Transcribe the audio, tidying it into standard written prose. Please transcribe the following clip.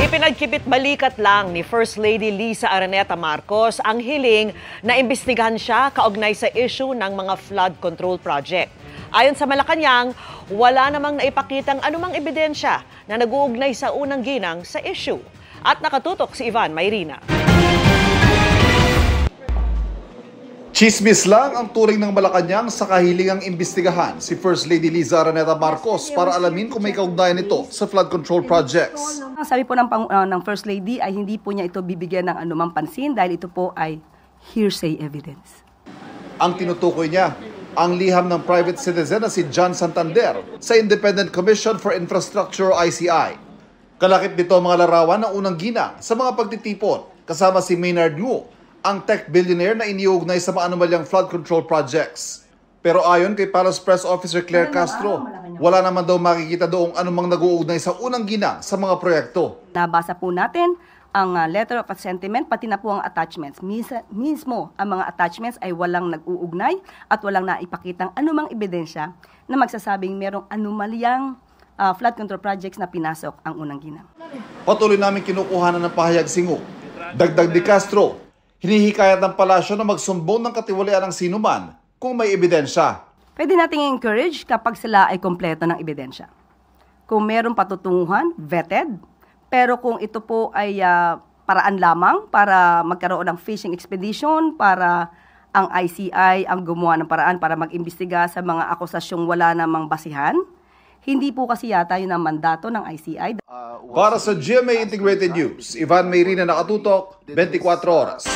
Ipinagkibit balikat lang ni First Lady Liza Araneta Marcos ang hiling na imbestigahan siya kaugnay sa issue ng mga flood control project. Ayon sa Malacanang, wala namang naipakitang anumang ebidensya na nag-uugnay sa unang ginang sa issue. At nakatutok si Ivan Mayrina. Chismis lang ang turing ng Malacanang sa kahilingang imbestigahan si First Lady Liza Araneta Marcos para alamin kung may kaugnayan ito sa flood control projects. Ang sabi po ng First Lady ay hindi po niya ito bibigyan ng anumang pansin dahil ito po ay hearsay evidence. Ang tinutukoy niya, ang liham ng private citizen na si John Santander sa Independent Commission for Infrastructure ICI. Kalakip nito ang mga larawan ng unang ginang sa mga pagtitipon kasama si Maynard Ngu, ang tech billionaire na iniuugnay sa mga anomalyang flood control projects. Pero ayon kay Palace Press Officer Claire Castro, wala naman daw makikita doong anumang nag-uugnay sa unang ginang sa mga proyekto. Nabasa po natin ang letter of sentiment, pati na po ang attachments. Mismo ang mga attachments ay walang nag-uugnay at walang naipakitang anumang ebidensya na magsasabing merong anomalyang flood control projects na pinasok ang unang ginang. Patuloy namin kinukuhanan ng pahayag si Ngu. Dagdag ni Castro, hinihikayat ng palasyo na magsumbong ng katiwalian ng sinuman kung may ebidensya. Pwede nating encourage kapag sila ay kompleto ng ebidensya. Kung merong patutunguhan, vetted, pero kung ito po ay paraan lamang para magkaroon ng fishing expedition, para ang ICI ang gumawa ng paraan para mag-imbestiga sa mga akusasyong wala namang basihan, hindi po kasi yata yun ang mandato ng ICI. Para sa GMA Integrated News, Ivan Mayrina, nakatutok, 24 oras.